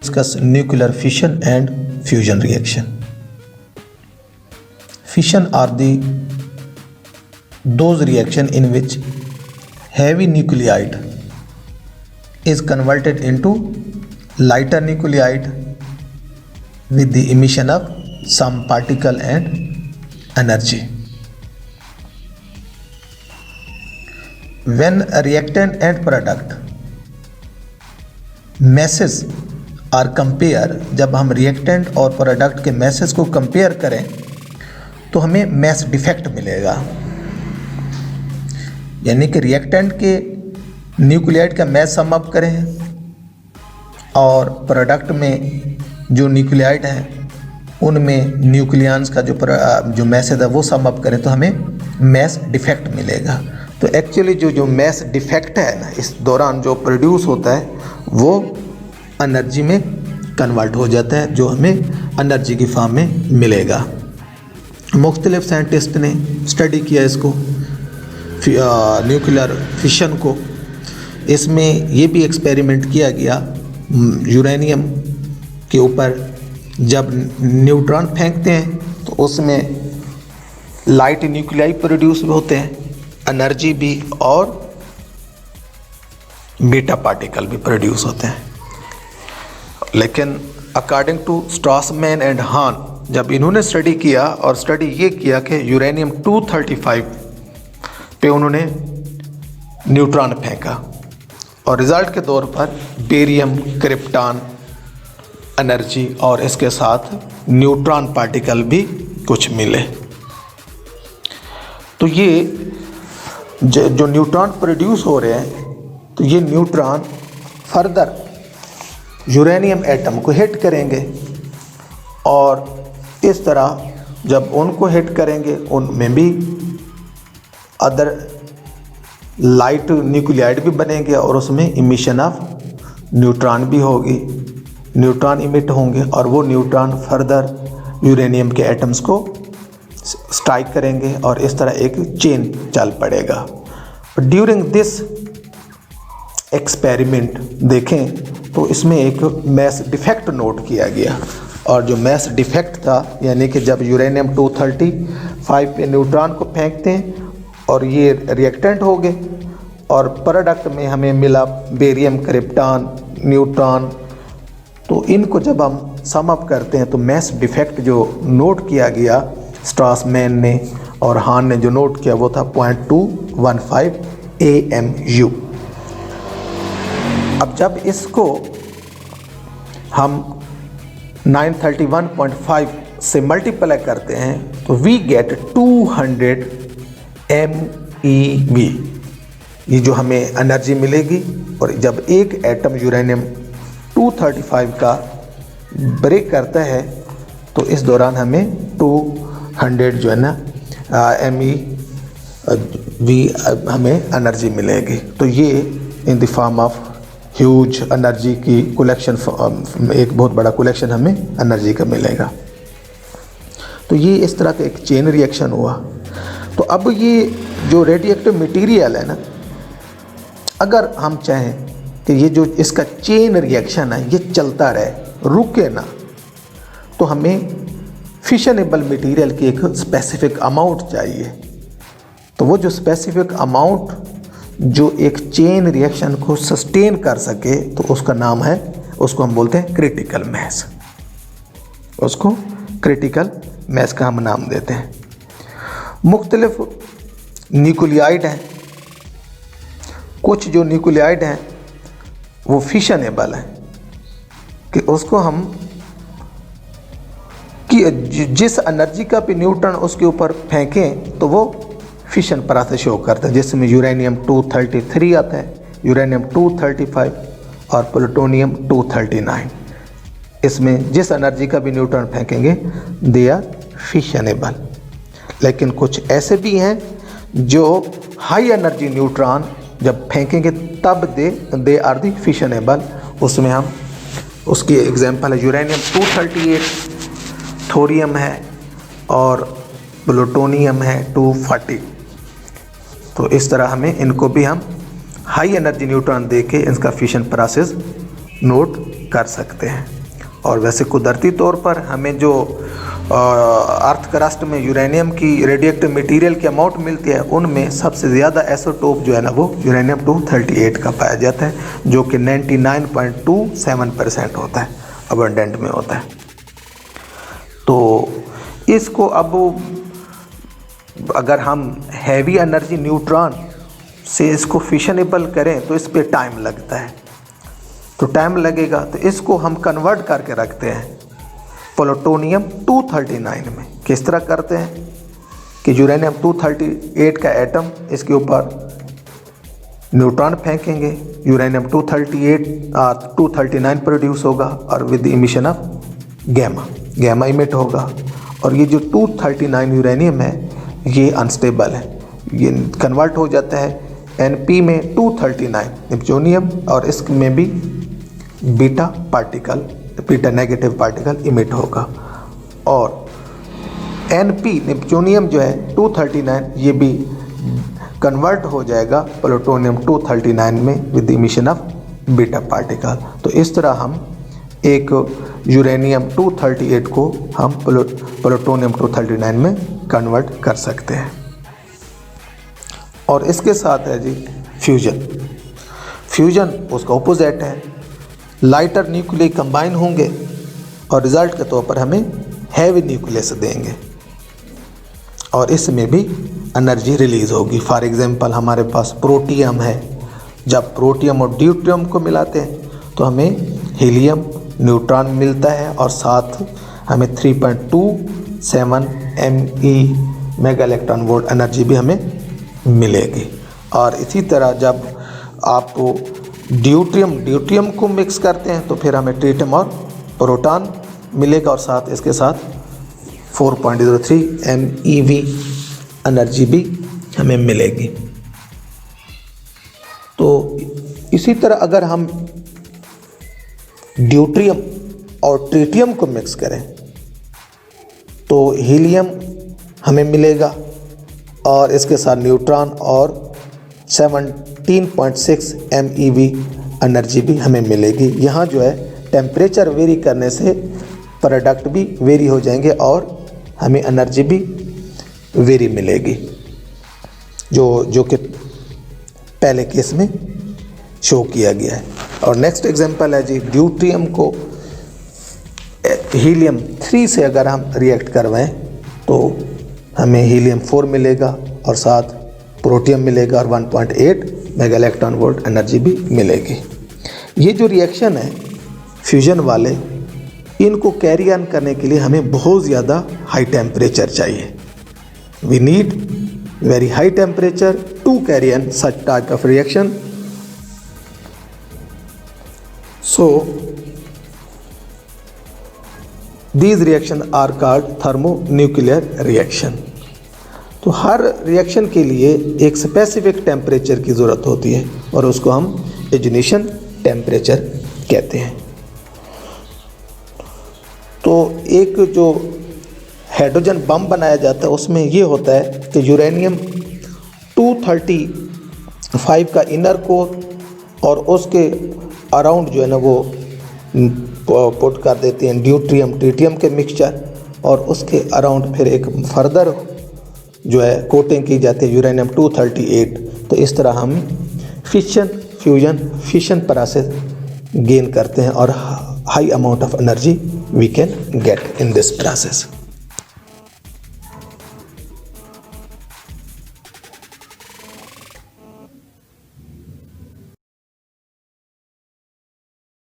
discuss nuclear fission and fusion reaction. Fission are those reaction in which heavy nuclide is converted into lighter nuclide with the emission of some particle and energy. When a reactant and product masses are compare, जब हम reactant और product के message को compare करें तो हमें mess defect मिलेगा, यानी कि रिएक्टेंट के न्यूक्लियाइड का मैस सम अप करें और प्रोडक्ट में जो न्यूक्लियाइड हैं उनमें न्यूक्लियंस का जो मैसेज है वो सम अप करें तो हमें मैस डिफेक्ट मिलेगा। तो एक्चुअली जो मैस डिफेक्ट है ना, इस दौरान जो प्रोड्यूस होता है वो एनर्जी में कन्वर्ट हो जाता है, जो हमें एनर्जी की फॉर्म में मिलेगा। मुख्तलिफ साइंटिस्ट ने स्टडी किया इसको, न्यूक्लियर फिशन को। इसमें ये भी एक्सपेरिमेंट किया गया यूरेनियम के ऊपर, जब न्यूट्रॉन फेंकते हैं तो उसमें लाइट न्यूक्लियाई प्रोड्यूस होते हैं, एनर्जी भी, और बीटा पार्टिकल भी प्रोड्यूस होते हैं। लेकिन अकॉर्डिंग टू स्ट्रासमैन एंड हान, जब इन्होंने स्टडी किया और स्टडी ये किया कि यूरेनियम 235 पे उन्होंने न्यूट्रॉन फेंका और रिज़ल्ट के तौर पर बेरियम, क्रिप्टॉन एनर्जी और इसके साथ न्यूट्रॉन पार्टिकल भी कुछ मिले। तो ये जो न्यूट्रॉन प्रोड्यूस हो रहे हैं, तो ये न्यूट्रॉन फर्दर यूरेनियम एटम को हिट करेंगे और इस तरह जब उनको हिट करेंगे उनमें भी अदर लाइट न्यूक्लियाइड भी बनेंगे और उसमें इमिशन ऑफ न्यूट्रॉन भी होगी, न्यूट्रॉन इमिट होंगे और वो न्यूट्रॉन फर्दर यूरेनियम के एटम्स को स्ट्राइक करेंगे और इस तरह एक चेन चल पड़ेगा। ड्यूरिंग दिस एक्सपेरिमेंट देखें तो इसमें एक मैस डिफेक्ट नोट किया गया, और जो मैस डिफेक्ट था यानी कि जब यूरेनियम 235 पे न्यूट्रॉन को फेंकते हैं और ये रिएक्टेंट हो गए और प्रोडक्ट में हमें मिला बेरियम, क्रिप्टॉन, न्यूट्रॉन, तो इनको जब हम सम अप करते हैं तो मैस डिफेक्ट जो नोट किया गया स्ट्रासमैन ने और हान ने जो नोट किया वो था 0.215 AMU। अब जब इसको हम 931.5 से मल्टीप्लाई करते हैं तो वी गेट 200 MeV, ये जो हमें एनर्जी मिलेगी। और जब एक एटम यूरेनियम 235 का ब्रेक करता है तो इस दौरान हमें 200 जो है ना MeV हमें एनर्जी मिलेगी। तो ये in the form of huge energy की कलेक्शन, एक बहुत बड़ा कलेक्शन हमें एनर्जी का मिलेगा। तो ये इस तरह का एक चेन रिएक्शन हुआ। तो अब ये जो रेडियोएक्टिव मटेरियल है ना, अगर हम चाहें कि ये जो इसका चेन रिएक्शन है ये चलता रहे, रुके ना, तो हमें फिशनेबल मटेरियल की एक स्पेसिफिक अमाउंट चाहिए। तो वो जो स्पेसिफिक अमाउंट जो एक चेन रिएक्शन को सस्टेन कर सके तो उसका नाम है, उसको हम बोलते हैं क्रिटिकल मैस। उसको क्रिटिकल मैस का हम नाम देते हैं। मुख्तलिफ न्यूक्लियाइड हैं, कुछ जो न्यूक्लियाइड हैं वो फिशनेबल हैं कि उसको हम कि जिस एनर्जी का भी न्यूट्रॉन उसके ऊपर फेंकें तो वो फिशन प्रोसेस शो करता है, जिसमें यूरेनियम 233 आता है, यूरेनियम 235 और प्लूटोनियम 239। इसमें जिस एनर्जी का भी न्यूट्रॉन फेंकेंगे दे आर फिशनेबल। लेकिन कुछ ऐसे भी हैं जो हाई एनर्जी न्यूट्रॉन जब फेंकेंगे तब दे आर दी फिशनेबल। उसमें हम उसकी एग्जांपल है यूरेनियम 238, थोरियम है और प्लूटोनियम है 240। तो इस तरह हमें इनको भी हम हाई एनर्जी न्यूट्रॉन देके इनका फिशन प्रोसेस नोट कर सकते हैं। और वैसे कुदरती तौर पर हमें जो अर्थ क्रस्ट में यूरेनियम की रेडियोएक्टिव मटेरियल की अमाउंट मिलती है, उनमें सबसे ज़्यादा आइसोटोप जो है ना वो यूरेनियम 238 का पाया जाता है, जो कि 99.27% होता है, अबंडेंट में होता है। तो इसको अब अगर हम हैवी एनर्जी न्यूट्रॉन से इसको फिशनेबल करें तो इस पे टाइम लगता है, तो टाइम लगेगा, तो इसको हम कन्वर्ट करके रखते हैं प्लूटोनियम 239 में। किस तरह करते हैं कि यूरेनियम 238 का एटम, इसके ऊपर न्यूट्रॉन फेंकेंगे, यूरेनियम 239 प्रोड्यूस होगा और with emission of gamma emit होगा। और ये जो 239 यूरेनियम है ये अनस्टेबल है, ये कन्वर्ट हो जाता है Np में 239 निप्टोनियम, और इसमें भी बीटा नेगेटिव पार्टिकल इमिट होगा। और Np निप्टोनियम जो है 239 ये भी कन्वर्ट हो जाएगा प्लूटोनियम 239 में with emission of beta particle. तो इस तरह हम एक यूरेनियम 238 को हम प्लूटोनियम 239 में कन्वर्ट कर सकते हैं। और इसके साथ है जी फ्यूजन उसका ऑपोजिट है, लाइटर न्यूक्लियस कंबाइन होंगे और रिजल्ट के तौर पर हमें हैवी न्यूक्लियस देंगे और इसमें भी एनर्जी रिलीज होगी। फॉर एग्जांपल हमारे पास प्रोटियम है, जब प्रोटियम और ड्यूट्रियम को मिलाते हैं तो हमें हीलियम न्यूट्रॉन मिलता है और साथ हमें 3.27 MeV mega electron volt energy भी हमें मिलेगी। और इसी तरह जब आप ड्यूट्रियम को मिक्स करते हैं तो फिर हमें ट्रिटियम और प्रोटॉन मिलेगा और साथ इसके साथ 4.03 MeV एनर्जी भी हमें मिलेगी। तो इसी तरह अगर हम ड्यूट्रियम और ट्रिटियम को मिक्स करें तो हीलियम हमें मिलेगा और इसके साथ न्यूट्रॉन और 17.6 MeV एनर्जी भी हमें मिलेगी। यहाँ जो है टेम्परेचर वेरी करने से प्रोडक्ट भी वेरी हो जाएंगे और हमें एनर्जी भी वेरी मिलेगी, जो कि पहले केस में शो किया गया है। और नेक्स्ट एग्जांपल है जी ड्यूट्रियम को हीलियम 3 से अगर हम रिएक्ट करवाएं तो हमें हीलियम 4 मिलेगा और साथ प्रोटियम मिलेगा और 1.8 मेगा इलेक्ट्रॉन वोल्ट एनर्जी भी मिलेगी। ये जो रिएक्शन है फ्यूजन वाले, इनको कैरी ऑन करने के लिए हमें बहुत ज़्यादा हाई टेम्परेचर चाहिए। We need very high temperature to carry on such type of reaction. So these reaction are called thermonuclear reaction। तो हर रिएक्शन के लिए एक स्पेसिफिक टेम्परेचर की ज़रूरत होती है और उसको हम इग्निशन टेम्परेचर कहते हैं। तो एक जो हाइड्रोजन बम बनाया जाता है उसमें ये होता है कि यूरेनियम 235 का इनर कोर और उसके अराउंड जो है ना वो पुट कर देते हैं ड्यूट्रियम ट्रिटियम के मिक्सचर और उसके अराउंड फिर एक फर्दर जो है कोटिंग की जाती है यूरेनियम 238। तो इस तरह हम फिशन प्रोसेस गेन करते हैं और high amount of energy we can get in this process.